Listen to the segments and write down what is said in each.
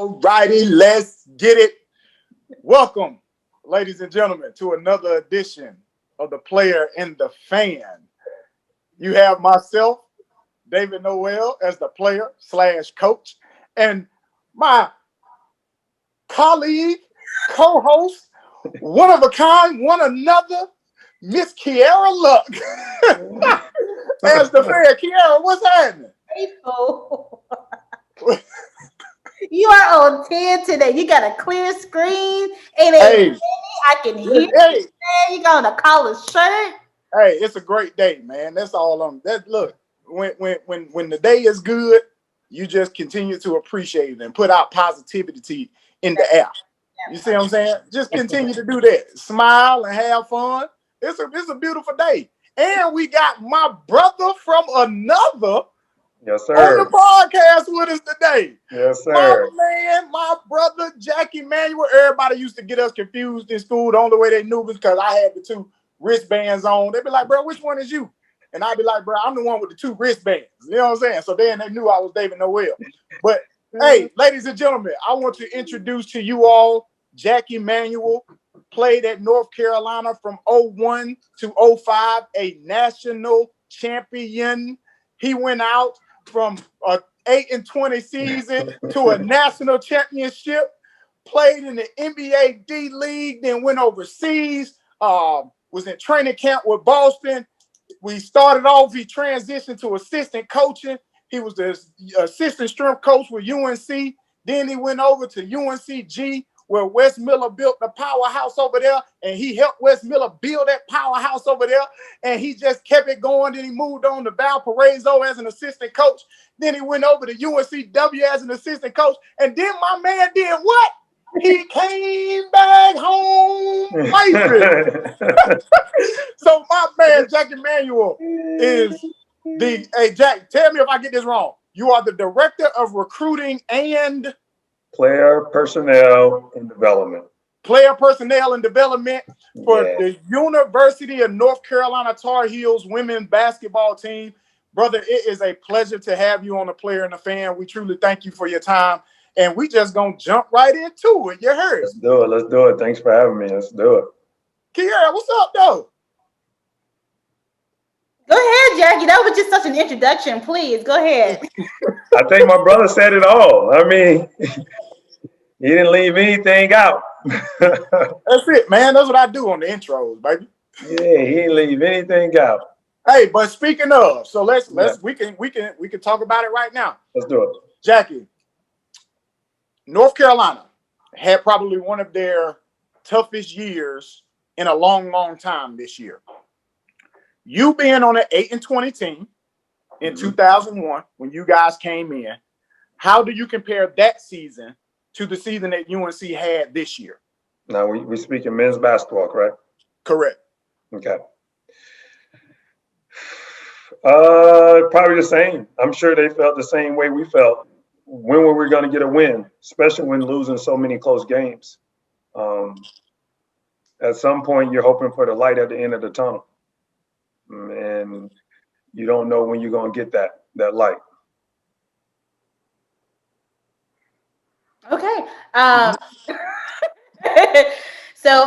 All righty, let's get it. Welcome, ladies and gentlemen, to another edition of The Player and the Fan. You have myself, David Noel, as the player / coach, and my colleague, co-host, one of a kind, one another, Miss Quierra Luck, as the fan. Quierra, what's happening? You are on 10 today. You got a clear screen. And Hey, I can hear you. hey, You got a collar shirt. hey, it's a great day, man. That's all I'm. That look, when the day is good, you just continue to appreciate it and put out positivity in the air. You see what I'm saying? Just continue to do that. Smile and have fun. It's a beautiful day. And we got my brother from another Yes, sir. on the podcast with us today. Yes, sir. My man, my brother, Jackie Manuel. Everybody used to get us confused in school. The only way they knew was because I had the two wristbands on. They'd be like, bro, which one is you? And I'd be like, bro, I'm the one with the two wristbands. You know what I'm saying? So then they knew I was David Noel. But hey, ladies and gentlemen, I want to introduce to you all Jackie Manuel. Played at North Carolina from 01 to 05, a national champion. He went out from a 8-20 season to a national championship. Played in the NBA D League, then went overseas. Was in training camp with Boston. We started off, he transitioned to assistant coaching. He was the assistant strength coach with UNC. Then he went over to UNCG, where Wes Miller built the powerhouse over there, and he helped Wes Miller build that powerhouse over there, and he just kept it going. Then he moved on to Valparaiso as an assistant coach. Then he went over to UNCW as an assistant coach, and then my man did what? He came back home wifing. So my man, Jackie Manuel, is the, hey, Jack, tell me if I get this wrong. You are the director of recruiting and Player personnel and development. Player personnel and development for the University of North Carolina Tar Heels women's basketball team. Brother, it is a pleasure to have you on The Player and the Fan. We truly thank you for your time. And we just gonna jump right into it. You heard? Let's do it. Let's do it. Thanks for having me. Let's do it. Quierra, what's up, though? Go ahead, Jackie. That was just such an introduction. Please, go ahead. I think my brother said it all. I mean, he didn't leave anything out. That's it, man. That's what I do on the intros, baby. Yeah, he didn't leave anything out. Hey, but speaking of, so we can talk about it right now. Let's do it. Jackie, North Carolina had probably one of their toughest years in a long, long time this year. You being on an 8-20 team in 2001 when you guys came in, how do you compare that season to the season that UNC had this year? Now we speaking men's basketball, correct? Correct. Okay. Probably the same. I'm sure they felt the same way we felt. When were we going to get a win, especially when losing so many close games? At some point, you're hoping for the light at the end of the tunnel, and you don't know when you're going to get that light. Okay. So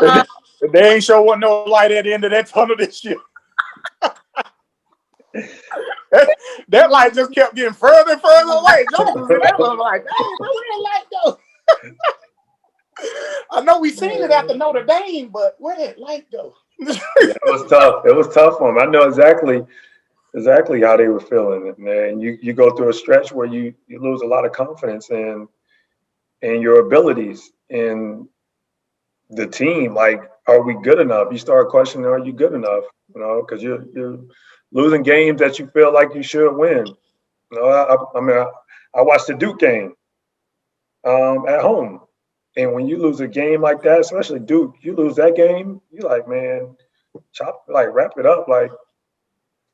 they ain't sure wasn't no light at the end of that tunnel this year. that light just kept getting further and further away. That was like, hey, where that light go? I know we seen it after Notre Dame, but where that light go? It was tough. It was tough for them. I know exactly how they were feeling. And you go through a stretch where you lose a lot of confidence in your abilities in the team. Like, are we good enough? You start questioning, are you good enough? You know, because you're losing games that you feel like you should win. You know, I watched the Duke game at home. And when you lose a game like that, especially Duke, you lose that game, you're like, man, wrap it up. Like,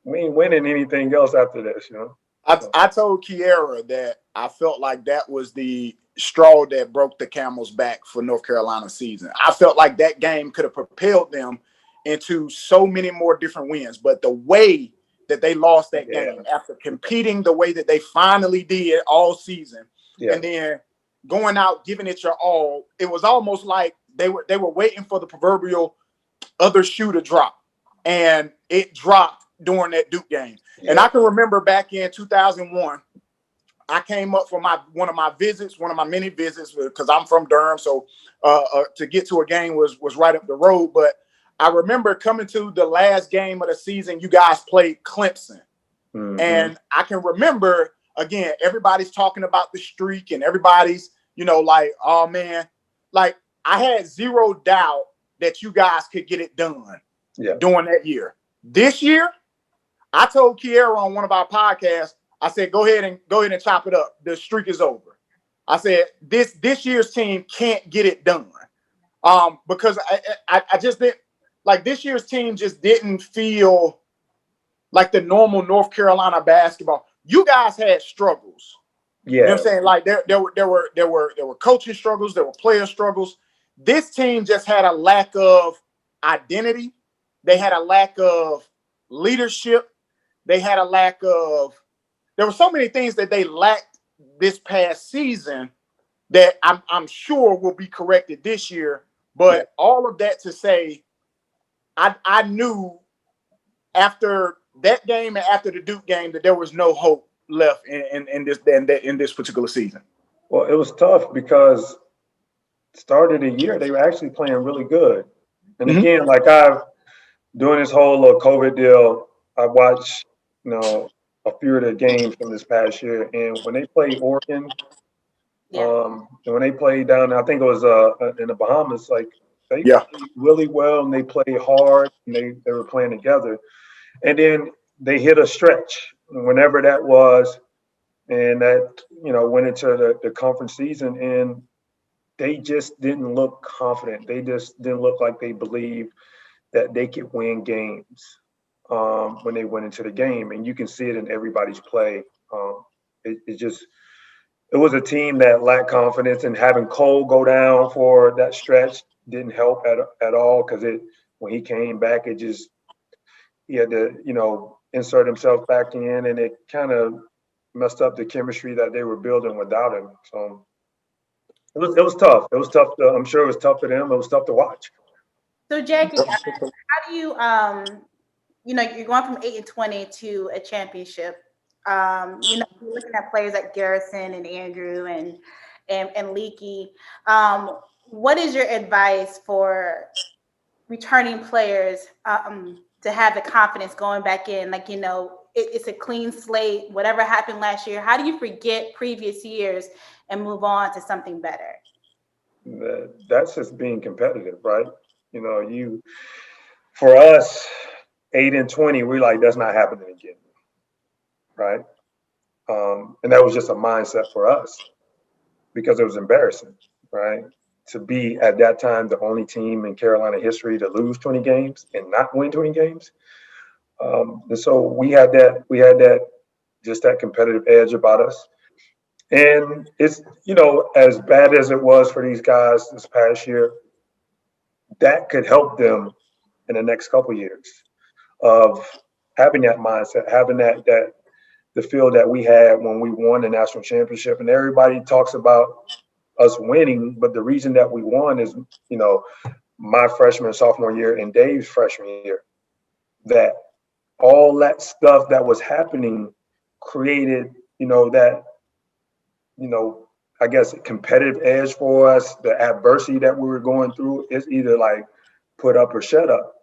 we ain't winning anything else after this, you know? I told Quierra that I felt like that was the straw that broke the camel's back for North Carolina season. I felt like that game could have propelled them into so many more different wins. But the way that they lost that game after competing the way that they finally did all season, and then going out, giving it your all. It was almost like they were waiting for the proverbial other shoe to drop, and it dropped during that Duke game. Yeah. And I can remember back in 2001, I came up for one of my many visits, because I'm from Durham, so to get to a game was right up the road. But I remember coming to the last game of the season. You guys played Clemson, and I can remember, again, everybody's talking about the streak, and everybody's, like, oh man, like I had zero doubt that you guys could get it done during that year. This year, I told Quierra on one of our podcasts, I said, go ahead and chop it up. The streak is over. I said, this year's team can't get it done. Because I just didn't, like, this year's team just didn't feel like the normal North Carolina basketball. You guys had struggles. Yeah. You know what I'm saying? Like there were coaching struggles, there were player struggles. This team just had a lack of identity. They had a lack of leadership. They had a lack of, there were so many things that they lacked this past season that I'm sure will be corrected this year. But all of that to say, I knew after that game and after the Duke game that there was no hope left in this particular season. Well, it was tough because start of the year they were actually playing really good. And again, like doing this whole COVID deal, I watched, a few of the games from this past year, and when they played Oregon, and when they played down, I think it was in the Bahamas, like they played really well and they played hard and they were playing together. And then they hit a stretch, whenever that was, and that went into the conference season, and they just didn't look confident. They just didn't look like they believed that they could win games when they went into the game, and you can see it in everybody's play. It was a team that lacked confidence, and having Cole go down for that stretch didn't help at all, because when he came back, he had to insert himself back in, and it kind of messed up the chemistry that they were building without him. So it was tough. It was tough. I'm sure it was tough for them. It was tough to watch. So Jackie, how do you you're going from 8-20 to a championship. You're looking at players like Garrison and Andrew and Leaky. What is your advice for returning players to have the confidence going back in? Like, it's a clean slate. Whatever happened last year, how do you forget previous years and move on to something better? That's just being competitive, right? For us, 8-20, we're like, that's not happening again, right? And that was just a mindset for us because it was embarrassing, right? To be at that time the only team in Carolina history to lose 20 games and not win 20 games. And so we had that just that competitive edge about us. And it's, as bad as it was for these guys this past year, that could help them in the next couple of years of having that mindset, having that the feel that we had when we won the national championship. And everybody talks about us winning, but the reason that we won is, my freshman and sophomore year and Dave's freshman year, that all that stuff that was happening created, that, I guess, a competitive edge for us. The adversity that we were going through is either like put up or shut up.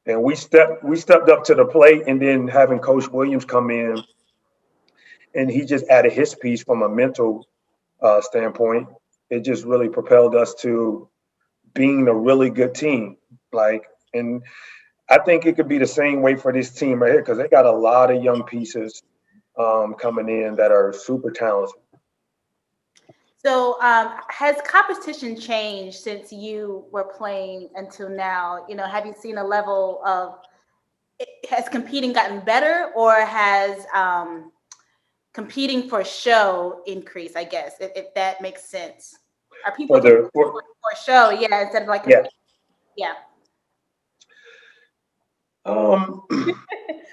And we stepped up to the plate, and then having Coach Williams come in, and he just added his piece from a mental standpoint. It just really propelled us to being a really good team. And I think it could be the same way for this team right here, because they got a lot of young pieces coming in that are super talented. So has competition changed since you were playing until now? Have you seen a level of, has competing gotten better, or has competing for show increased, I guess, if that makes sense? Are people for show, instead of like,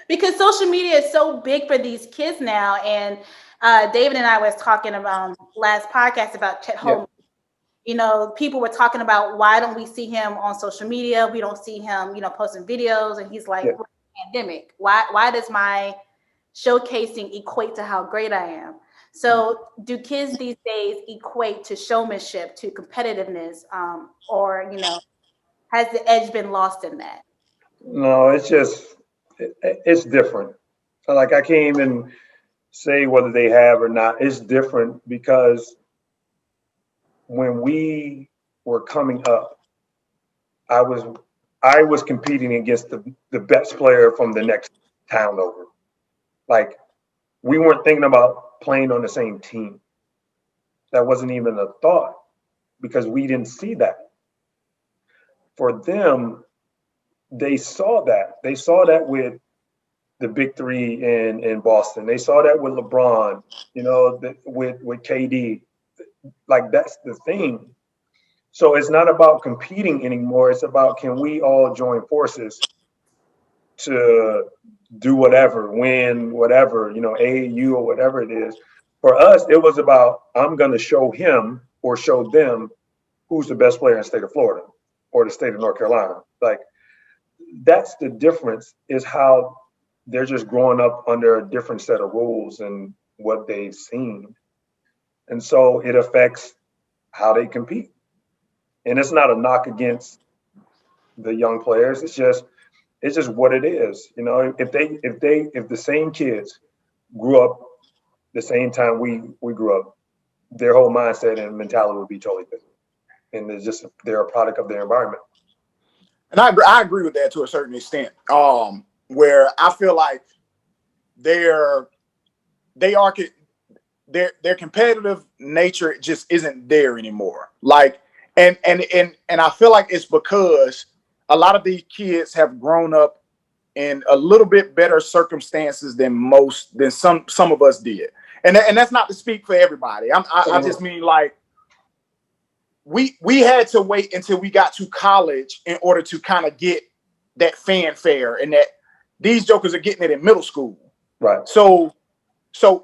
because social media is so big for these kids now, and David and I was talking about last podcast about Chet Holmgren. You know, people were talking about why don't we see him on social media? We don't see him, you know, posting videos. And he's like, pandemic. Why does my showcasing equate to how great I am? So do kids these days equate to showmanship, to competitiveness, or, you know, has the edge been lost in that? No, it's just, it's different. So like I can't even say whether they have or not. It's different because when we were coming up, I was competing against the best player from the next town over. Like we weren't thinking about playing on the same team. That wasn't even a thought because we didn't see that. For them, they saw that. They saw that with the big three in Boston. They saw that with LeBron, you know, with KD. Like that's the thing. So it's not about competing anymore. It's about can we all join forces to do whatever, win whatever, you know, AAU or whatever it is. For us, it was about I'm going to show him or show them who's the best player in the state of Florida or the state of North Carolina. Like that's the difference is how they're just growing up under a different set of rules and what they've seen. And so it affects how they compete. And it's not a knock against the young players. It's just what it is. You know, if the same kids grew up the same time we grew up, their whole mindset and mentality would be totally different. And they're a product of their environment. And I agree with that to a certain extent. Where I feel like their competitive nature just isn't there anymore. Like, and I feel like it's because a lot of these kids have grown up in a little bit better circumstances than some of us did. And that's not to speak for everybody. I just mean like we had to wait until we got to college in order to kind of get that fanfare and that these jokers are getting it in middle school. Right. So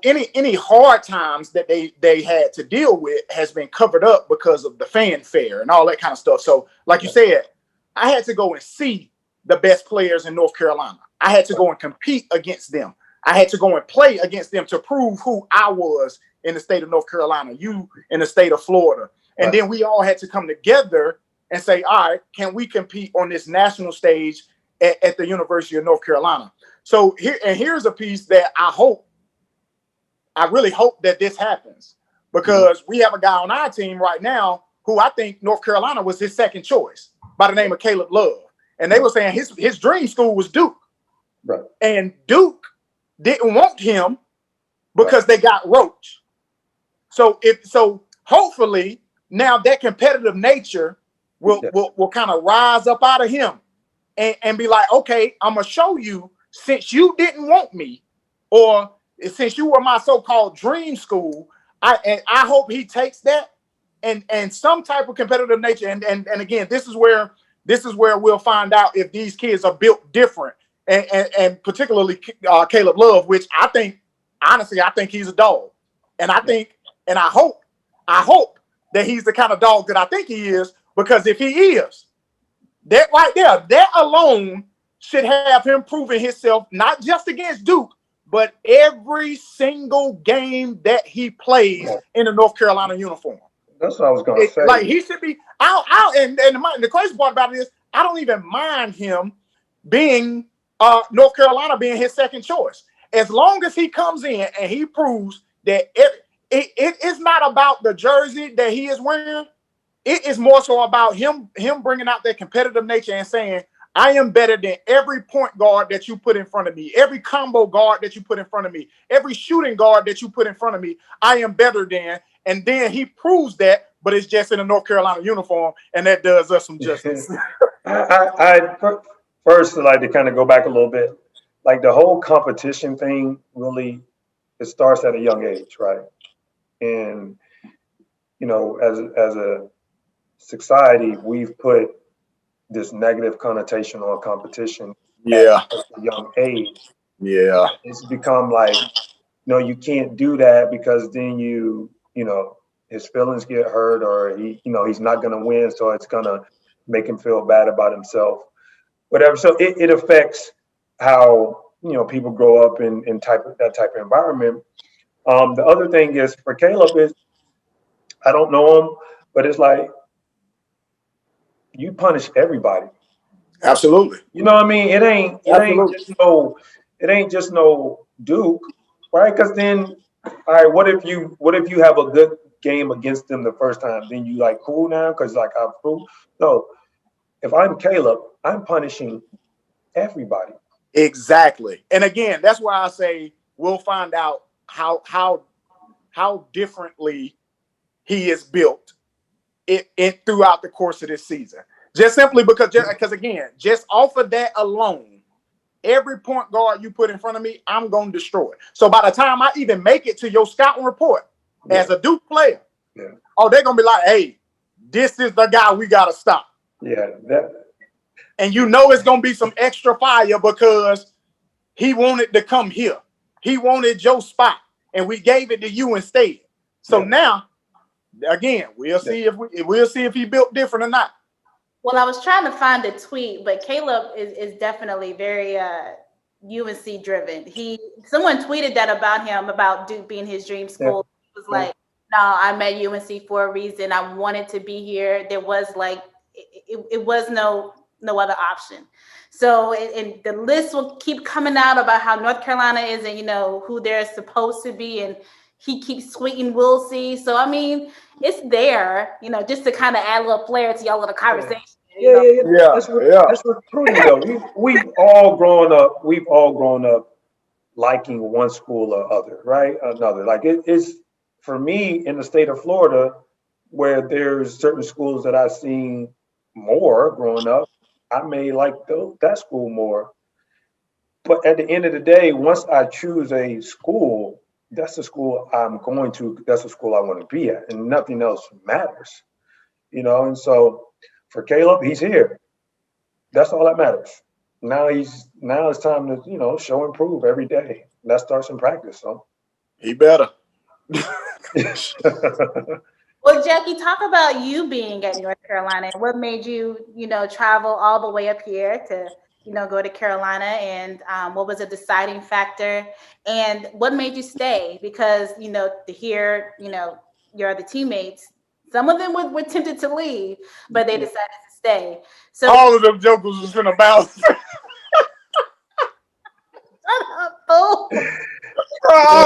any hard times that they had to deal with has been covered up because of the fanfare and all that kind of stuff. So like you said, I had to go and see the best players in North Carolina. I had to go and compete against them. I had to go and play against them to prove who I was in the state of North Carolina, you in the state of Florida. And then we all had to come together and say, all right, can we compete on this national stage at the University of North Carolina? So here's a piece that I really hope that this happens because we have a guy on our team right now who I think North Carolina was his second choice by the name of Caleb Love. And they were saying his dream school was Duke. Right. And Duke didn't want him because they got Roach. So hopefully now that competitive nature will kind of rise up out of him and be like, okay, I'm gonna show you since you didn't want me, or since you were my so-called dream school, I hope he takes that and some type of competitive nature. And again, this is where we'll find out if these kids are built different. And particularly Caleb Love, which I think he's a dog. And I hope that he's the kind of dog that I think he is, because if he is, that right there, that alone should have him proving himself, not just against Duke, but every single game that he plays in a North Carolina uniform. That's what I was going to say. Like he should be. And the crazy part about it is, I don't even mind him being North Carolina being his second choice, as long as he comes in and he proves that it is not about the jersey that he is wearing. It is more so about him bringing out that competitive nature and saying, I am better than every point guard that you put in front of me, every combo guard that you put in front of me, every shooting guard that you put in front of me. I am better than. And then he proves that, but it's just in a North Carolina uniform, and that does us some justice. I first like to kind of go back a little bit. Like the whole competition thing, really, it starts at a young age, right? And you know, as a society, we've put this negative connotation on competition at a young age. Yeah. It's become like no, you can't do that because then his feelings get hurt, or he's not going to win. So it's going to make him feel bad about himself, whatever. So it affects how, people grow up in that type of environment. The other thing is for Caleb is, I don't know him, but it's like you punish everybody. Absolutely. You know what I mean? It ain't just no Duke, right? Because then, all right, what if you have a good game against them the first time? Then you like cool now because like I'm through. No, if I'm Caleb, I'm punishing everybody. Exactly. And again, that's why I say we'll find out how differently he is built it throughout the course of this season. Just simply because again, just off of that alone, every point guard you put in front of me, I'm going to destroy. So by the time I even make it to your scouting report as a Duke player, they're going to be like, hey, this is the guy we got to stop. Yeah. And it's going to be some extra fire because he wanted to come here. He wanted your spot, and we gave it to you instead. So now, again, we'll see if he built different or not. Well, I was trying to find a tweet, but Caleb is definitely very UNC driven. Someone tweeted that about him, about Duke being his dream school. He was like, "No, I'm at UNC for a reason. I wanted to be here. There was it was no other option." So, and the list will keep coming out about how North Carolina isn't, who they're supposed to be, and he keeps tweeting, "We'll see." So, I mean, it's there, just to kind of add a little flair to y'all little conversation. That's recruiting though. We've all grown up liking one school or other, right? Another. Like it's for me in the state of Florida, where there's certain schools that I've seen more growing up, I may like that school more. But at the end of the day, once I choose a school, that's the school I'm going to. That's the school I want to be at, and nothing else matters, And so for Caleb, he's here. That's all that matters. Now it's time to show and prove every day. That starts in practice. So he better. Well, Jackie, talk about you being at North Carolina and what made you, travel all the way up here to, go to Carolina, and what was a deciding factor, and what made you stay? Because, to hear, your other teammates, some of them were tempted to leave, but they decided to stay. So all of them jokers was finna bounce. All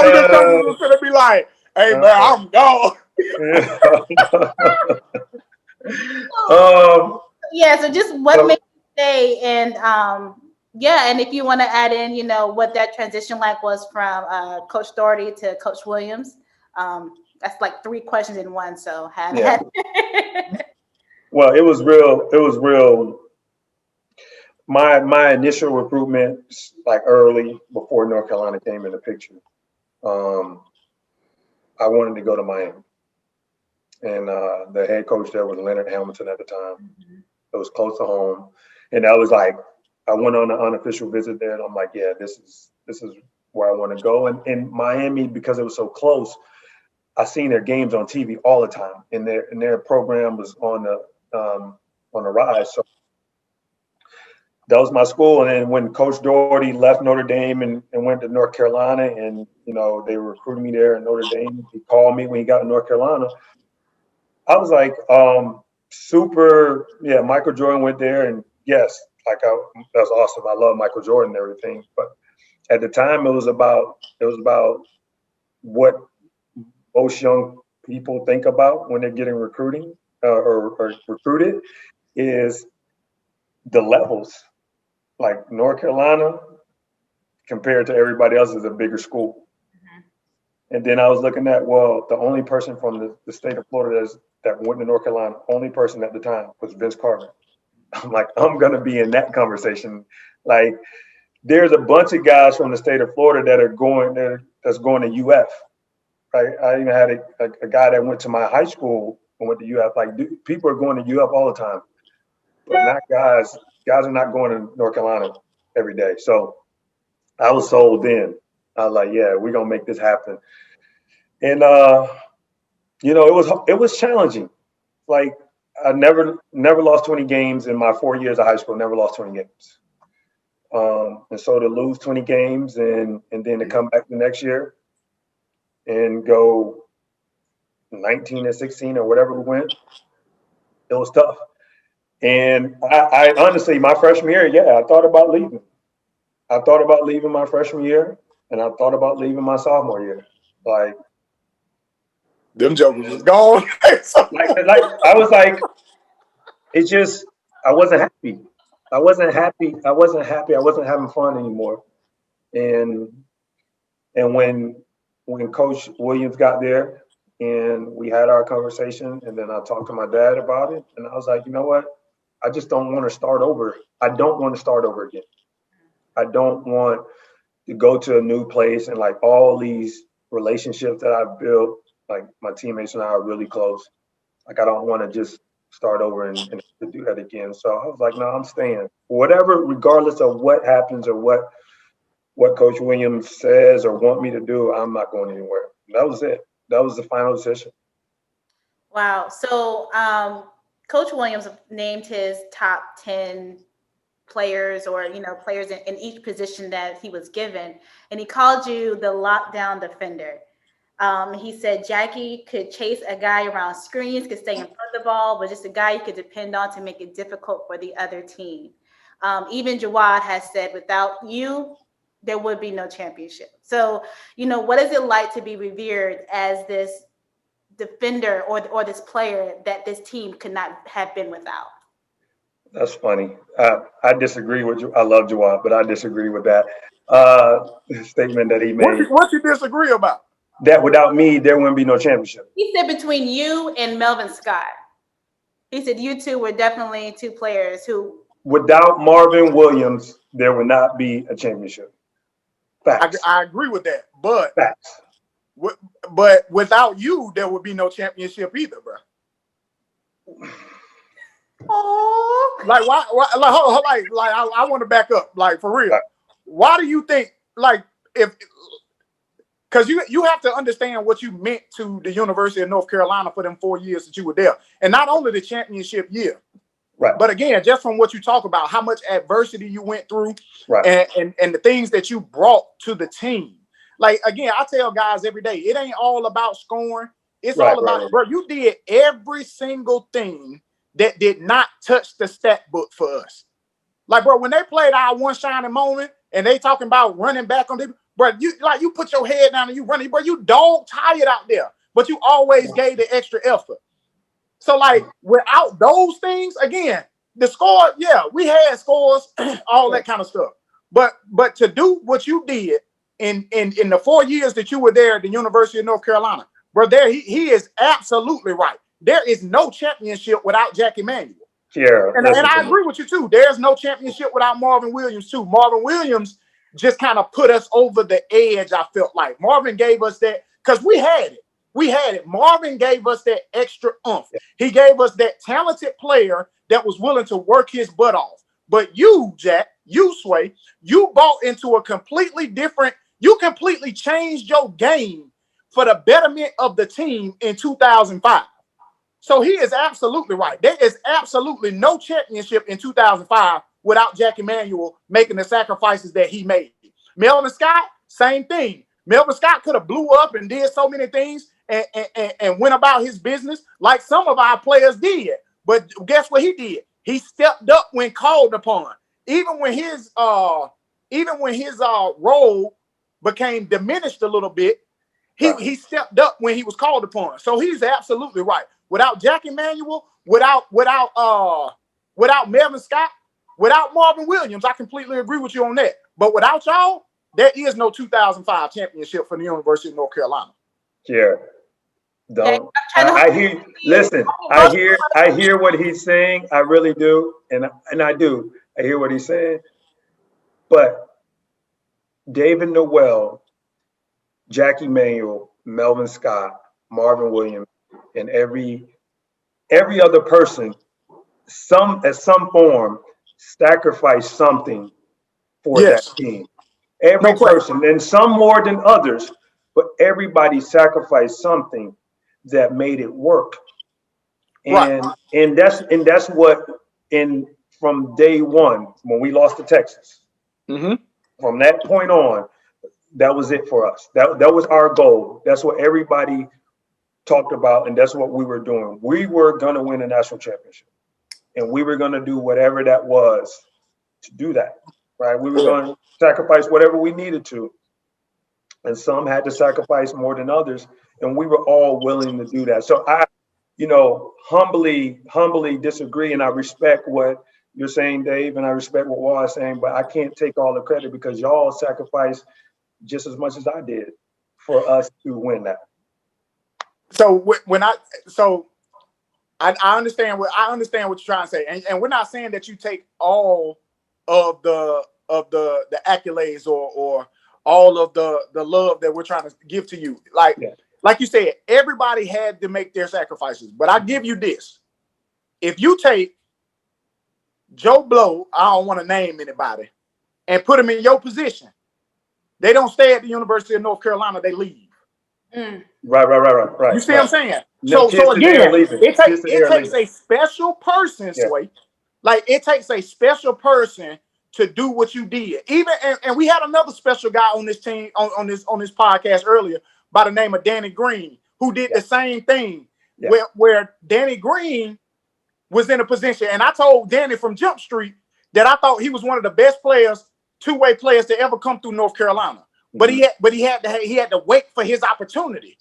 of them jokers was finna be like, hey, bro, I'm gone. So just what made you stay, and and if you want to add in, what that transition was from Coach Doherty to Coach Williams. That's like 3 questions in one. So Well, it was real. My initial recruitment, like early before North Carolina came in the picture, I wanted to go to Miami, and the head coach there was Leonard Hamilton at the time. It was close to home, and I was like, I went on an unofficial visit there, and I'm like, yeah, this is where I want to go. And in Miami, because it was so close, I seen their games on TV all the time, and their program was on the rise. So that was my school. And then when Coach Doherty left Notre Dame and went to North Carolina, and they were recruiting me there in Notre Dame, he called me when he got to North Carolina. I was like, Michael Jordan went there, and yes, that's awesome. I love Michael Jordan and everything, but at the time it was about what most young people think about when they're getting recruiting or recruited is the levels. Like North Carolina compared to everybody else is a bigger school. And then I was looking at, the only person from the state of Florida that went to North Carolina, only person at the time was Vince Carter. I'm like, I'm going to be in that conversation. Like, there's a bunch of guys from the state of Florida that are going there, that's going to UF. Right? I even had a guy that went to my high school and went to UF. Like, people are going to UF all the time, but not guys. Guys are not going to North Carolina every day. So I was sold then. I was like, yeah, we're gonna make this happen. And it was challenging. Like I never lost 20 games in my 4 years of high school. Never lost 20 games. And so to lose 20 games and then to come back the next year and go 19-16 or whatever we went, it was tough. And I honestly, my freshman year, yeah, I thought about leaving. I thought about leaving my freshman year, and I thought about leaving my sophomore year. Like them jokers was gone. like I was like, it's just I wasn't happy. I wasn't happy. I wasn't happy. I wasn't having fun anymore. And when Coach Williams got there and we had our conversation, and then I talked to my dad about it, and I was like, you know what? I just don't want to start over. I don't want to start over again. I don't want to go to a new place and like all these relationships that I've built, like my teammates and I are really close. Like I don't want to just start over and to do that again. So I was like, no, I'm staying. Whatever, regardless of what happens or what Coach Williams says or want me to do, I'm not going anywhere. That was it. That was the final decision. Wow. So Coach Williams named his top 10 players or, players in each position that he was given. And he called you the lockdown defender. He said Jackie could chase a guy around screens, could stay in front of the ball, but just a guy you could depend on to make it difficult for the other team. Even Jawad has said, without you, there would be no championship. So, what is it like to be revered as this defender or this player that this team could not have been without? That's funny. I disagree with you. I love Jawad, but I disagree with that statement that he made. What you disagree about? That without me, there wouldn't be no championship. He said between you and Melvin Scott. He said you two were definitely two players who. Without Marvin Williams, there would not be a championship. Facts. I agree with that, but facts. But without you, there would be no championship either, bro. Oh, like why like I want to back up, like for real. Why do you think, like, because you have to understand what you meant to the University of North Carolina for them 4 years that you were there, and not only the championship year, right? But again, just from what you talk about, how much adversity you went through, right? And the things that you brought to the team. Like again, I tell guys every day, it ain't all about scoring. It's all about, bro. You did every single thing that did not touch the stat book for us. Like, bro, when they played our one shining moment and they talking about running back on them, bro, you put your head down and you running, bro, you dog tired out there, but you always gave the extra effort. So like without those things, again, the score, yeah, we had scores, all that kind of stuff. But to do what you did in the 4 years that you were there at the University of North Carolina, bro, there he is absolutely right. There is no championship without Jackie Manuel. Yeah, and I agree with you too. There's no championship without Marvin Williams too. Marvin Williams just kind of put us over the edge. I felt like Marvin gave us that because we had it. We had it. Marvin gave us that extra oomph. Yeah. He gave us that talented player that was willing to work his butt off. But you, Jack, you Sway, you bought into a completely different. You completely changed your game for the betterment of the team in 2005. So he is absolutely right. There is absolutely no championship in 2005 without Jackie Manuel making the sacrifices that he made. Melvin Scott, same thing. Melvin Scott could have blew up and did so many things and went about his business like some of our players did. But guess what he did? He stepped up when called upon. Even when his role became diminished a little bit, he stepped up when he was called upon. So he's absolutely right. Without Jackie Manuel, without Melvin Scott, without Marvin Williams, I completely agree with you on that. But without y'all, there is no 2005 championship for the University of North Carolina. Yeah. Don't. I hear. Listen, I hear what he's saying. I really do, and I do. I hear what he's saying. But David Noel, Jackie Manuel, Melvin Scott, Marvin Williams, and every other person, at some form, sacrificed something for that team. Every person, and some more than others, but everybody sacrificed something that made it work. And Right. that's what from day one when we lost to Texas. Mm-hmm. From that point on, that was it for us. That was our goal. That's what everybody talked about, and that's what we were doing. We were gonna win a national championship, and we were gonna do whatever that was to do that. Right? We were going to sacrifice whatever we needed to, and some had to sacrifice more than others, and we were all willing to do that. So I, humbly disagree, and I respect what you're saying, Dave, and I respect what Wall is saying, but I can't take all the credit because y'all sacrificed just as much as I did for us to win that. So I understand what you're trying to say, and we're not saying that you take all of the accolades or all of the love that we're trying to give to you. Like you said, everybody had to make their sacrifices. But I give you this: if you take Joe Blow, I don't want to name anybody, and put him in your position, they don't stay at the University of North Carolina; they leave. Right. You see what I'm saying? No, So again, it takes leaving. a special person, Yeah. Sway. Like it takes a special person to do what you did. Even and we had another special guy on this team on this podcast earlier by the name of Danny Green, who did the same thing. Yeah. Where Danny Green was in a position, and I told Danny from Jump Street that I thought he was one of the best players, two-way players to ever come through North Carolina. But he had to wait for his opportunity.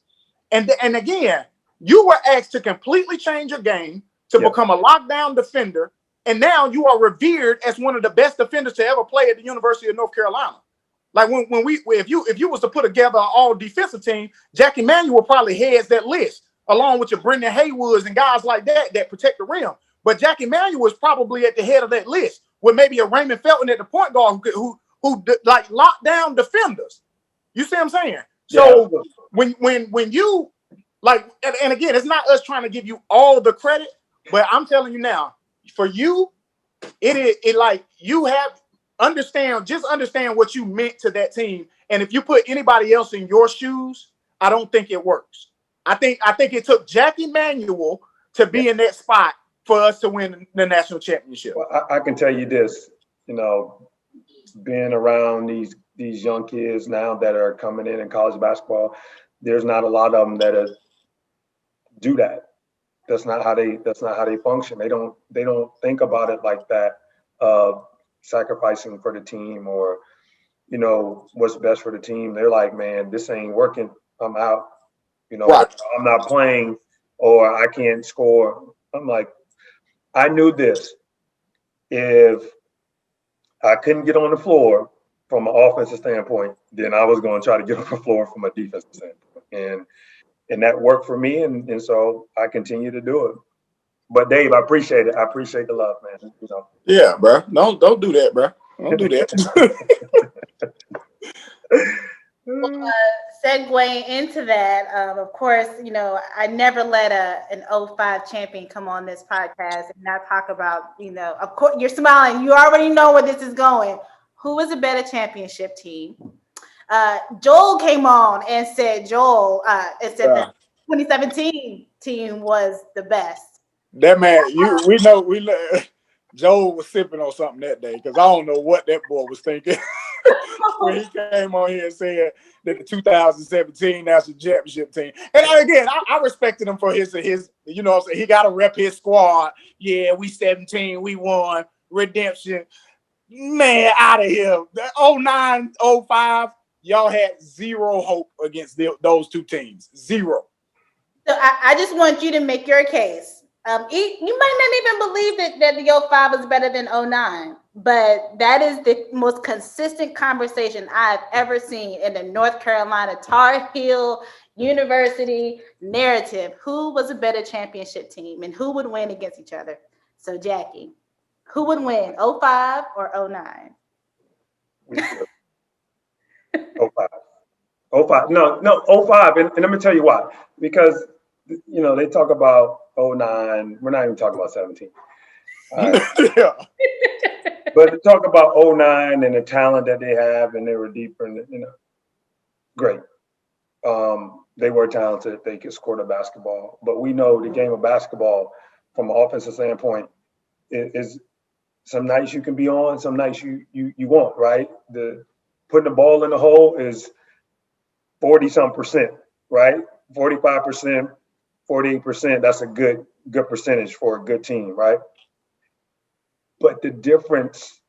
And again, you were asked to completely change your game to become a lockdown defender, and now you are revered as one of the best defenders to ever play at the University of North Carolina. Like if you was to put together an all defensive team, Jackie Manuel probably heads that list, along with your Brendan Haywoods and guys like that protect the rim. But Jackie Manuel is probably at the head of that list, with maybe a Raymond Felton at the point guard who like lockdown defenders. You see what I'm saying? So when you like, and again, it's not us trying to give you all the credit, but I'm telling you now, for you, it like you have understand what you meant to that team. And if you put anybody else in your shoes, I don't think it works. I think it took Jackie Manuel to be in that spot for us to win the national championship. Well, I can tell you this, being around these young kids now that are coming in college basketball, there's not a lot of them that do that. That's not how they function. They don't think about it like that, sacrificing for the team or, what's best for the team. They're like, man, this ain't working. I'm out. I'm not playing, or I can't score. I'm like, I knew this. If I couldn't get on the floor from an offensive standpoint, then I was going to try to get on the floor from a defensive standpoint. And that worked for me. And so I continue to do it. But Dave, I appreciate it. I appreciate the love, man. Yeah, bro. Don't do that, bro. Don't do that. Segue into that, of course, I never let an 05 champion come on this podcast and not talk about, of course, you're smiling. You already know where this is going. Who was a better championship team? Joel came on and said the 2017 team was the best. That man, we know Joel was sipping on something that day, because I don't know what that boy was thinking when he came on here and said that the 2017 national championship team. And again, I respected him for his he got to rep his squad. Yeah, we 17, we won, redemption. Man, out of here. The 09, 05, y'all had zero hope against those two teams. Zero. So I just want you to make your case. You might not even believe that the 05 is better than 09, but that is the most consistent conversation I've ever seen in the North Carolina Tar Heel University narrative. Who was a better championship team and who would win against each other? So Jackie, who would win, 05 or 09? 05. 05. No, 05. And let me tell you why. Because, they talk about 09. We're not even talking about 17. Yeah. But to talk about '09 and the talent that they have, and they were deeper, and great. They were talented. They could score the basketball, but we know the game of basketball, from an offensive standpoint, is some nights you can be on, some nights you won't. Right? The putting the ball in the hole is 40-some%, right? 45%, 48%. That's a good percentage for a good team, right? But the difference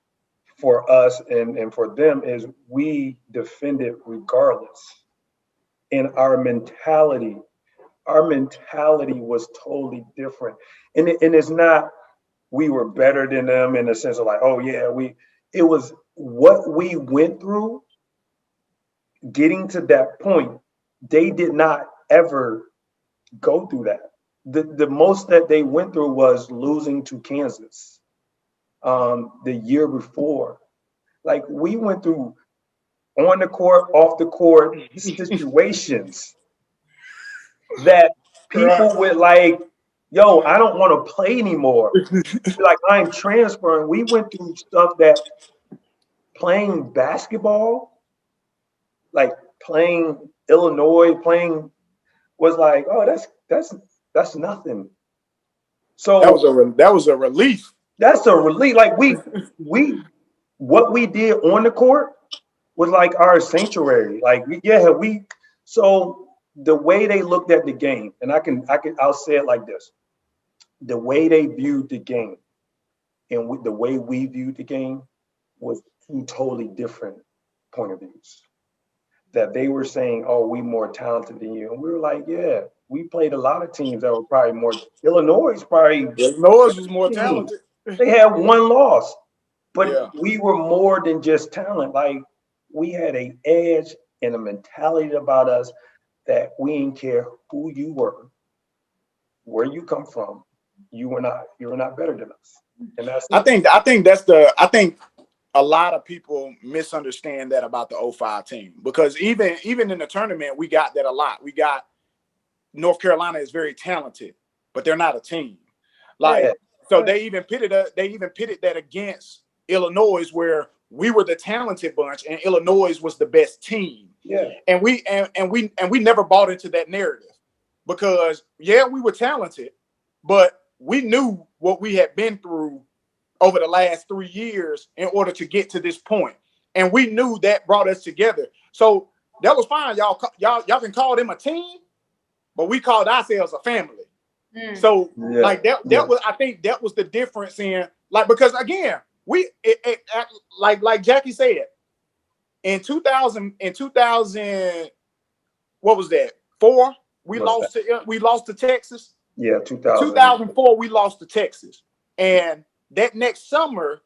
for us and for them is we defended regardless. And our mentality was totally different. And it's not we were better than them in the sense of like, oh yeah, it was what we went through getting to that point. They did not ever go through that. The most that they went through was losing to Kansas the year before. Like we went through on the court, off the court situations that people would like, yo, I don't want to play anymore. Like I'm transferring. We went through stuff that playing basketball, like playing Illinois, playing was like, oh, that's nothing. So that was a relief. That's a relief. Like we what we did on the court was like our sanctuary. Like so the way they looked at the game, and I'll say it like this. The way they viewed the game and the way we viewed the game was two totally different point of views. That they were saying, oh, we more talented than you. And we were like, yeah, we played a lot of teams that were probably more. Illinois was more talented. They had one loss, but we were more than just talent. Like we had an edge and a mentality about us that we didn't care who you were, where you come from. You were not better than us. And that's I think a lot of people misunderstand that about the 05 team, because even in the tournament, we got that a lot. We got North Carolina is very talented, but they're not a team. So they even pitted that against Illinois, where we were the talented bunch and Illinois was the best team. Yeah. And we never bought into that narrative, because we were talented, but we knew what we had been through over the last 3 years in order to get to this point. And we knew that brought us together. So that was fine. Y'all can call them a team, but we called ourselves a family. So like that was, I think that was the difference in, like, because again, like Jackie said, in 2000, what was that? 4, we lost to Texas. Yeah, 2000. 2004, we lost to Texas. And that next summer,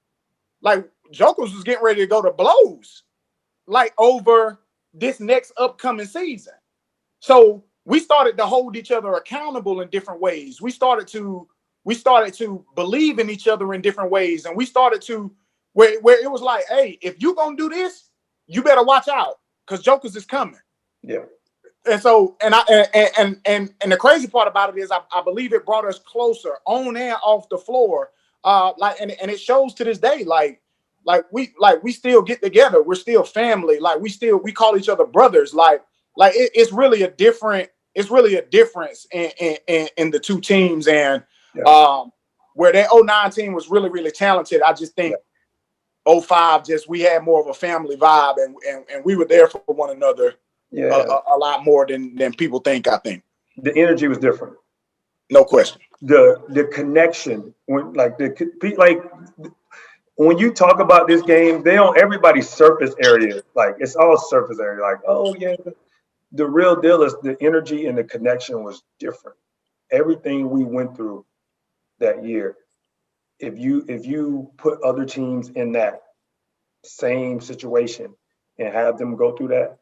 like, Jokers was getting ready to go to blows, like, over this next upcoming season. So we started to hold each other accountable in different ways. We started to believe in each other in different ways. And we started to, where it was like, hey, if you gonna do this, you better watch out, because Jokers is coming. Yeah. And so, and the crazy part about it is, I believe it brought us closer on and off the floor. And it shows to this day, like we still get together. We're still family. Like we call each other brothers. It's really a difference in the two teams. And where that 09 team was really, really talented, I just think 05 we had more of a family vibe, and we were there for one another. A lot more than people think. I think the energy was different, no question. The connection, when when you talk about this game, they on everybody's surface area, like it's all surface area. Like, oh yeah, the real deal is the energy and the connection was different. Everything we went through that year, if you put other teams in that same situation and have them go through that,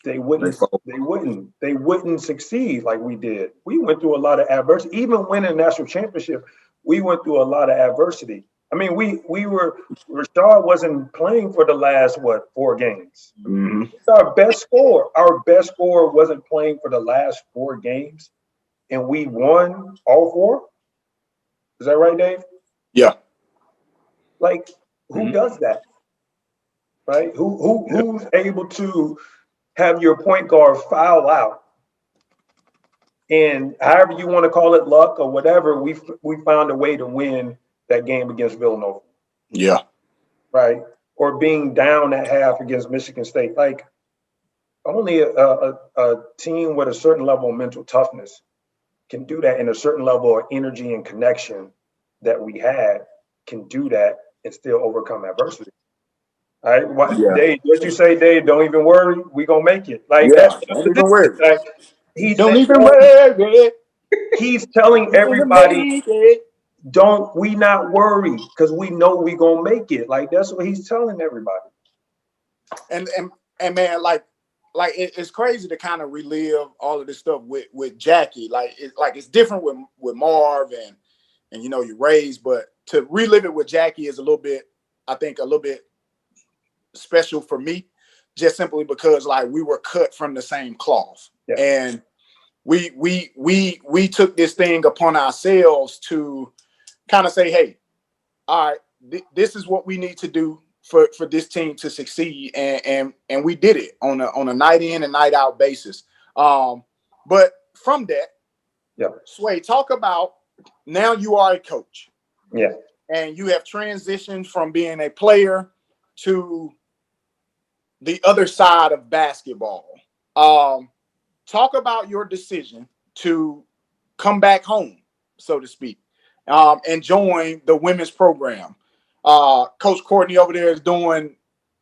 they wouldn't succeed like we did. We went through a lot of adversity. Even winning a national championship, we went through a lot of adversity. I mean, Rashard wasn't playing for the last 4 games. Mm-hmm. It's our best scorer. Our best scorer wasn't playing for the last 4 games, and we won all 4. Is that right, Dave? Yeah. Like, Who does that? Right? Who's able to have your point guard foul out? And however you want to call it, luck or whatever, we found a way to win that game against Villanova. Yeah. Right? Or being down at half against Michigan State. Like, only a team with a certain level of mental toughness can do that, and a certain level of energy and connection that we had can do that and still overcome adversity. All right, Yeah. Dave, what you say, Dave? Don't even worry, we gonna make it. Like Yeah. that's Don't what even this is. worry. Like he's Don't saying, even worry. he's telling We're gonna everybody, make it. don't we not worry because we know we gonna make it. Like that's what he's telling everybody. And man, like it's crazy to kind of relive all of this stuff with Jackie. Like it's different with Marv and you know you raised, but to relive it with Jackie is a little bit, I think, a little bit special for me, just simply because like we were cut from the same cloth, Yeah. and we took this thing upon ourselves to kind of say, hey, all right, this is what we need to do for this team to succeed, and we did it on a night in and night out basis. But from that, yeah, Sway, talk about now you are a coach. Yeah. And you have transitioned from being a player to the other side of basketball. Talk about your decision to come back home, so to speak, and join the women's program. Coach Courtney over there is doing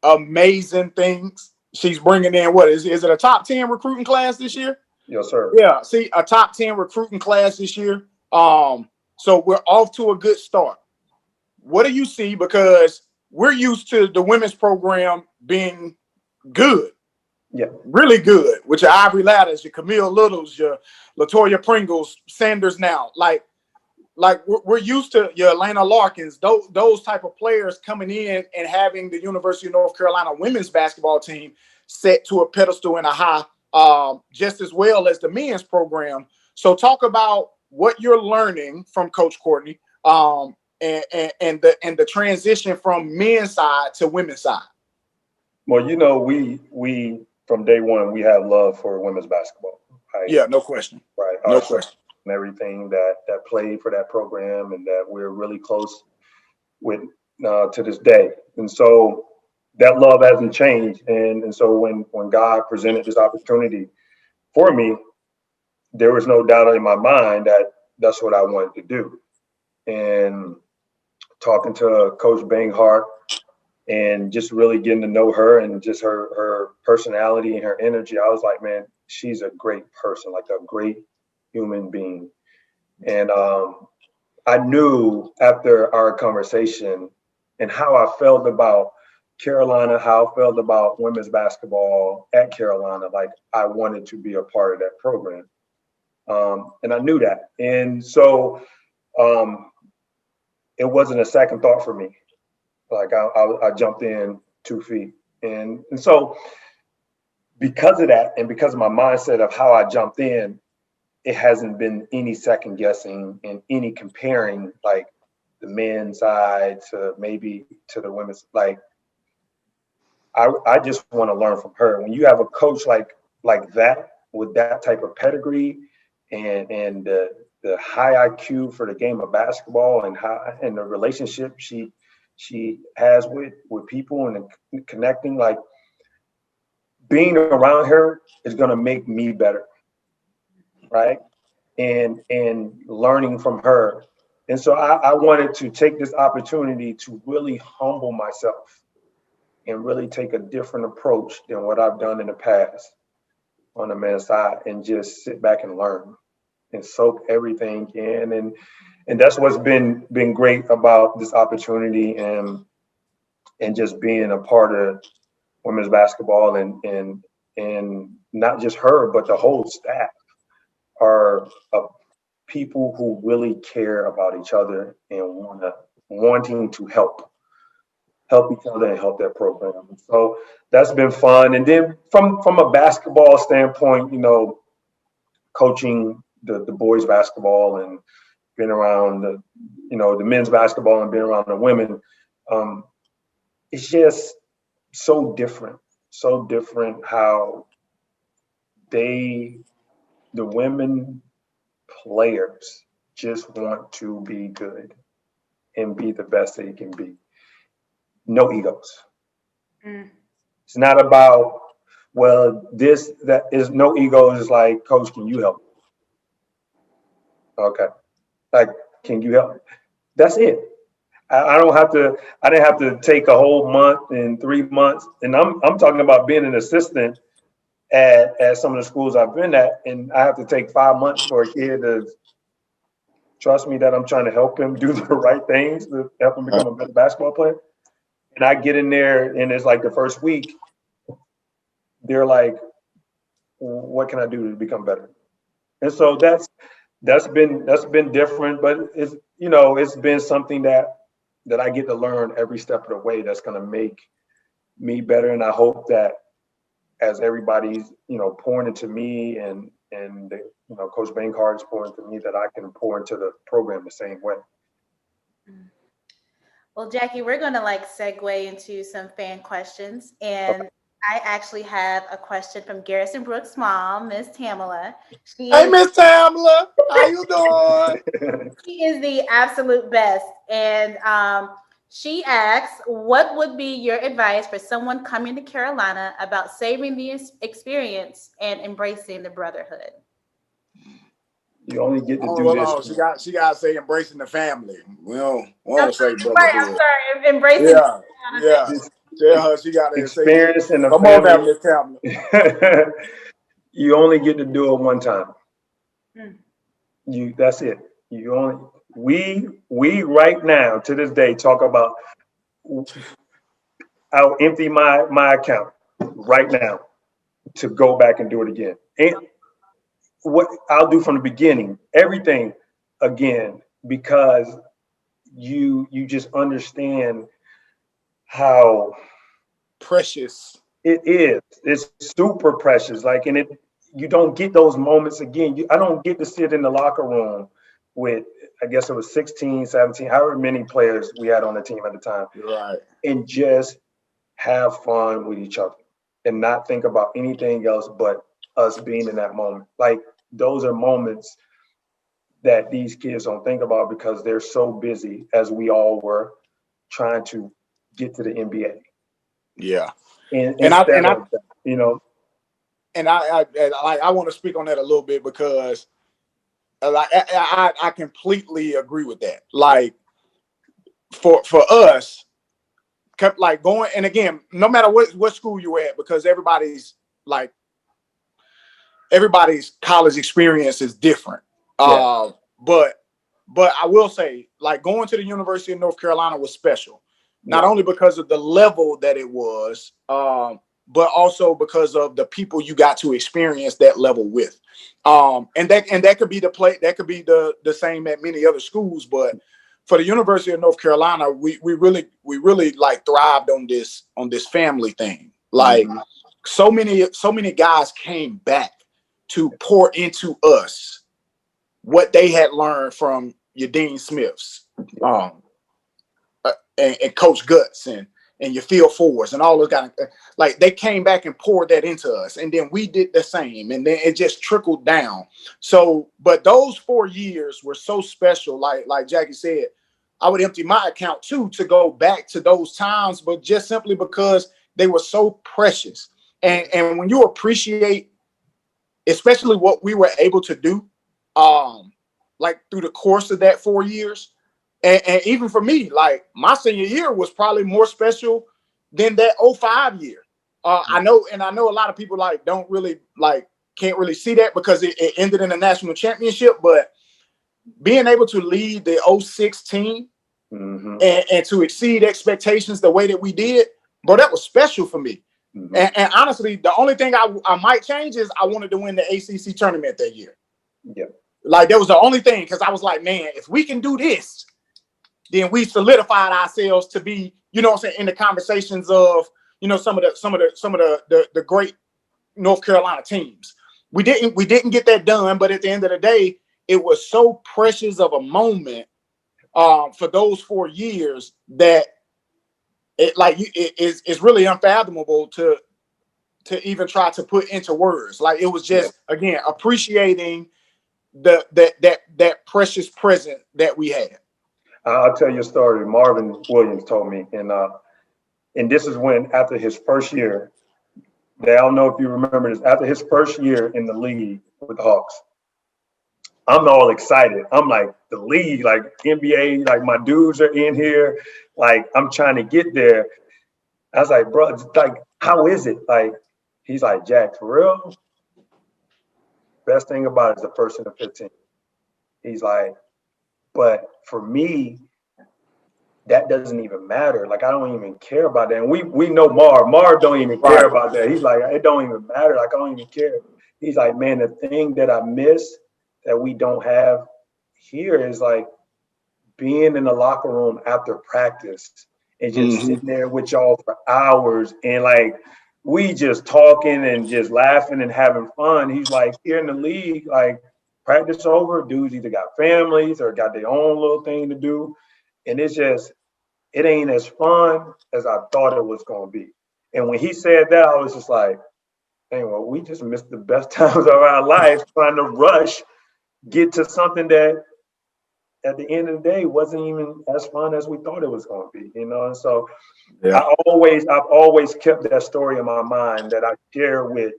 amazing things. She's bringing in, what is it a top 10 recruiting class this year? Yes, sir. Yeah, see, a top 10 recruiting class this year. So we're off to a good start. What do you see? Because we're used to the women's program being good. Yeah. Really good. With your Ivory Ladders, your Camille Littles, your Latoya Pringles, Sanders now. Like we're used to your Atlanta Larkins, those type of players coming in and having the University of North Carolina women's basketball team set to a pedestal and a high, just as well as the men's program. So talk about what you're learning from Coach Courtney, and the transition from men's side to women's side. Well, you know, we from day one we have love for women's basketball. Right? Yeah, no question. Right. No question. And everything that played for that program and that we're really close with to this day. And so that love hasn't changed. And so when God presented this opportunity for me, there was no doubt in my mind that that's what I wanted to do. And talking to Coach Banghart and just really getting to know her and just her personality and her energy, I was like, man, she's a great person, like a great human being. And I knew after our conversation and how I felt about Carolina, how I felt about women's basketball at Carolina, like I wanted to be a part of that program. And I knew that. And so it wasn't a second thought for me. Like I jumped in 2 feet. And so because of that and because of my mindset of how I jumped in, it hasn't been any second guessing and any comparing like the men's side to maybe to the women's. Like I just want to learn from her. When you have a coach like that with that type of pedigree and the high IQ for the game of basketball and the relationship she has with people and connecting, like being around her is going to make me better. Right. And learning from her. And so I wanted to take this opportunity to really humble myself and really take a different approach than what I've done in the past on the men's side and just sit back and learn and soak everything in. And that's what's been great about this opportunity and just being a part of women's basketball and not just her, but the whole staff are people who really care about each other and wanting to help each other and help their program. So that's been fun. And then from a basketball standpoint, you know, coaching the boys basketball and being around the men's basketball and being around the women, it's just so different how the women players just want to be good and be the best they can be. No egos. It's not about, well, that is no egos. Is like, coach, can you help? Okay. Like, can you help? That's it. I don't have to. I didn't have to take a whole month and 3 months. And I'm talking about being an assistant at some of the schools I've been at, and I have to take 5 months for a kid to trust me that I'm trying to help him do the right things to help him become a better basketball player. And I get in there, and it's like the first week, they're like, "What can I do to become better?" And so that's been different, but it's been something that I get to learn every step of the way. That's going to make me better, and I hope that as everybody's pouring into me and Coach Bankard's pouring into me, that I can pour into the program the same way. Well, Jackie, we're going to segue into some fan questions, and I actually have a question from Garrison Brooks' mom, Miss Tamala. Hey, Miss Tamala, how you doing? She is the absolute best, and she asks, what would be your advice for someone coming to Carolina about saving the experience and embracing the brotherhood? You only get to do this. Oh, she got to say embracing the family. We don't say brotherhood. I'm sorry, embracing. Yeah. Tell her she got to experience in the come family. on, Miss Tamala. You only get to do it one time. That's it. We right now to this day talk about, I'll empty my account right now to go back and do it again. And what I'll do from the beginning, everything again, because you just understand how precious it is. It's super precious. You don't get those moments again. I don't get to sit in the locker room with, I guess it was 16, 17, however many players we had on the team at the time. Right. And just have fun with each other and not think about anything else but us being in that moment. Those are moments that these kids don't think about because they're so busy, as we all were, trying to get to the NBA. Yeah. And I want to speak on that a little bit because I completely agree with that. For us, kept going, and again, no matter what school you're at, because everybody's college experience is different. Yeah. But I will say, going to the University of North Carolina was special, not only because of the level that it was, but also because of the people you got to experience that level with. And that could be the same at many other schools, but for the University of North Carolina, we really thrived on this family thing. So many guys came back to pour into us what they had learned from your Dean Smiths, and Coach Guts and your Field Forwards and all those guys. They came back and poured that into us, and then we did the same, and then it just trickled down. So, but those 4 years were so special. Like Jackie said, I would empty my account too to go back to those times, but just simply because they were so precious. And when you appreciate, especially what we were able to do, through the course of that 4 years, and even for me, my senior year was probably more special than that 05 year. I know a lot of people don't really can't really see that because it ended in a national championship, but being able to lead the 06 team and to exceed expectations the way that we did, bro, that was special for me. And honestly, the only thing I might change is I wanted to win the ACC tournament that year. Yeah. That was the only thing, because I was like, man, if we can do this, then we solidified ourselves to be, in the conversations of, some of the great North Carolina teams. We didn't get that done, but at the end of the day, it was so precious of a moment for those 4 years that it's really unfathomable to even try to put into words. Like, it was just, again, appreciating that precious present that we had. I'll tell you a story. Marvin Williams told me, and this is when, after his first year, I don't know if you remember this, after his first year in the league with the Hawks, I'm all excited. I'm like, the league, like NBA, like my dudes are in here. Like, I'm trying to get there. I was like, bro, it's like, how is it? Like, he's like, Jack, for real? Best thing about it is the first and the 15. He's like, but for me, that doesn't even matter. Like, I don't even care about that. And we know Marv. Marv don't even care about that. He's like, it don't even matter. Like, I don't even care. He's like, man, the thing that I miss that we don't have here is like being in the locker room after practice and just sitting there with y'all for hours and like we just talking and just laughing and having fun. He's like, here in the league, like practice over, dudes either got families or got their own little thing to do. And it's just, it ain't as fun as I thought it was going to be. And when he said that, I was just like, hey, well, we just missed the best times of our life trying to rush, get to something that at the end of the day wasn't even as fun as we thought it was going to be, you know? And so I've always kept that story in my mind that I share with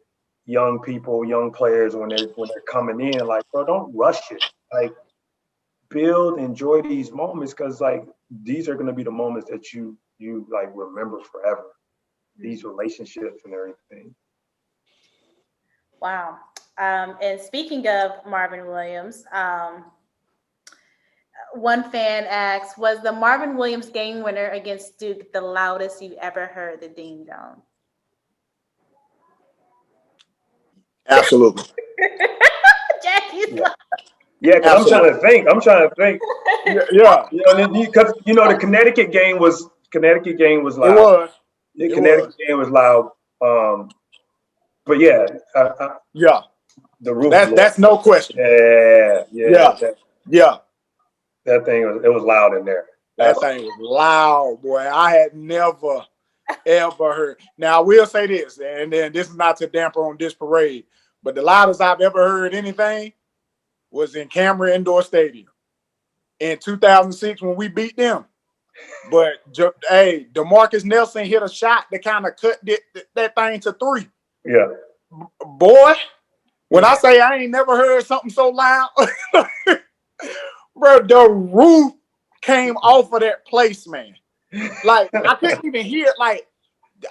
young people, young players when they're coming in, like, bro, don't rush it. Like, build, enjoy these moments, because like these are going to be the moments that you like remember forever. These relationships and everything. Wow. And speaking of Marvin Williams, one fan asks, was the Marvin Williams game winner against Duke the loudest you ever heard the ding dong? Absolutely. Jackie's like, yeah, because I'm trying to think. Yeah. You know, because you know the Connecticut game was loud. The Connecticut game was loud. But yeah, the roof. That's no question. Yeah. That thing was loud in there. That thing was loud, boy. I had never ever heard. Now I will say this, and then this is not to damper on this parade, but the loudest I've ever heard anything was in Cameron Indoor Stadium in 2006 when we beat them. But hey, DeMarcus Nelson hit a shot that kind of cut that thing to 3. Yeah. Boy, when I say I ain't never heard something so loud, bro, the roof came off of that place, man. Like, I couldn't even hear. Like,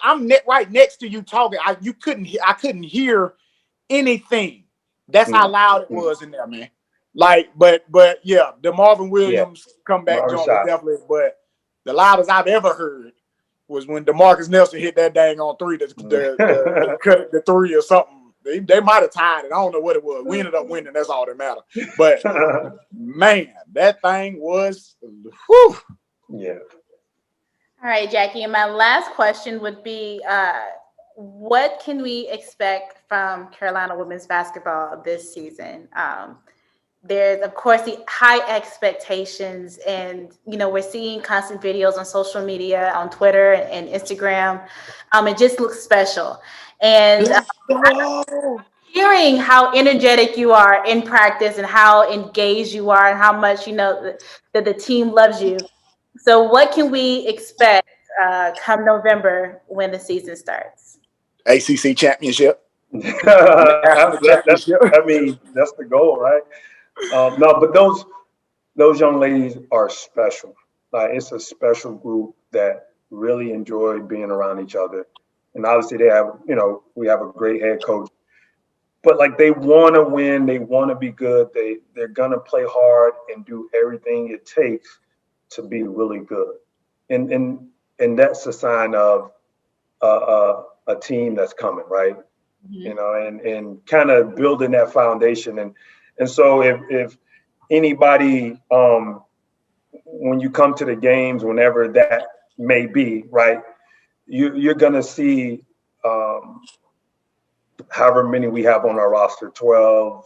I'm right next to you talking. I couldn't hear anything. That's how loud it was in there, man. Like, but yeah, the Marvin Williams comeback jump was definitely. But the loudest I've ever heard was when DeMarcus Nelson hit that dang on 3 to cut the 3 or something. They might have tied it. I don't know what it was. We ended up winning. That's all that matters. But man, that thing was whew. Yeah. All right, Jackie. And my last question would be, what can we expect from Carolina women's basketball this season? There's, of course, the high expectations, and we're seeing constant videos on social media, on Twitter and Instagram. It just looks special, and hearing how energetic you are in practice and how engaged you are and how much that the team loves you. So, what can we expect come November when the season starts? ACC championship. I mean, that's the goal, right? No, but those young ladies are special. Like, it's a special group that really enjoy being around each other. And obviously they have, we have a great head coach. But like, they want to win, they want to be good. They're gonna play hard and do everything it takes to be really good. And that's a sign of a team that's coming, right? Mm-hmm. And kind of building that foundation. And so if anybody, when you come to the games, whenever that may be, right, you're going to see however many we have on our roster, 12,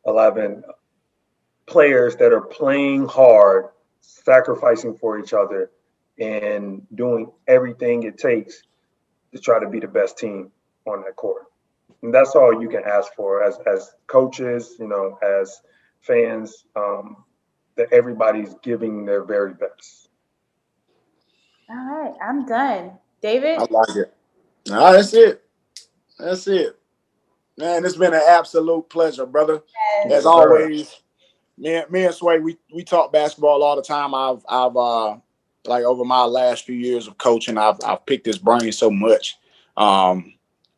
11 players that are playing hard, sacrificing for each other, and doing everything it takes to try to be the best team on that court. And that's all you can ask for as coaches, as fans, that everybody's giving their very best. All right, I'm done. David? I like it. No, that's it. That's it. Man, it's been an absolute pleasure, brother. Yes, As sir. always, me and Sway, we talk basketball all the time. I've like over my last few years of coaching, I've picked his brain so much.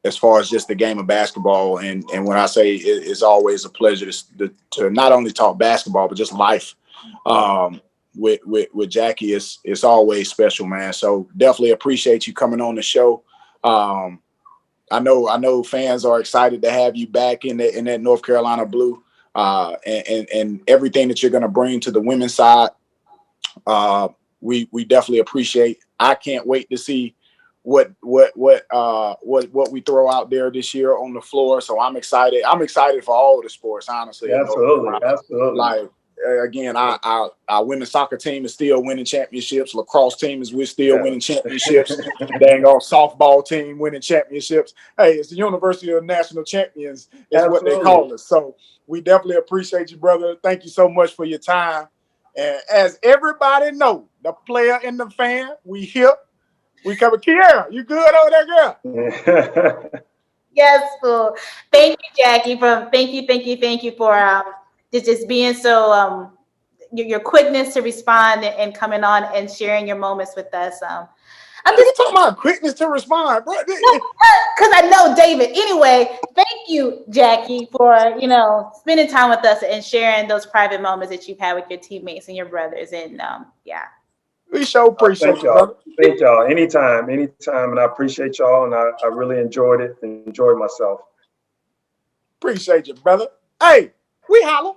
As far as just the game of basketball, and when I say it's always a pleasure to not only talk basketball but just life. With Jackie, it's always special, man. So definitely appreciate you coming on the show. I know fans are excited to have you back in that North Carolina blue, and everything that you're going to bring to the women's side. We definitely appreciate. I can't wait to see what we throw out there this year on the floor. So I'm excited. I'm excited for all the sports, honestly. Absolutely. Like again, our women's soccer team is still winning championships. Lacrosse team we're still winning championships. Dang old softball team winning championships. Hey, it's the University of National Champions is what they call us. So we definitely appreciate you, brother. Thank you so much for your time. And as everybody know, the player and the fan, we here. We cover Quierra. You good over there, girl? Yes, cool. Thank you, Jackie. Thank you for just being so your quickness to respond and coming on and sharing your moments with us. I'm just talking about quickness to respond, bro. Because I know David. Anyway, thank you, Jackie, for spending time with us and sharing those private moments that you've had with your teammates and your brothers. And yeah. We sure appreciate thank y'all. Thank y'all. Anytime. And I appreciate y'all. And I really enjoyed it. Enjoyed myself. Appreciate you, brother. Hey, we holla.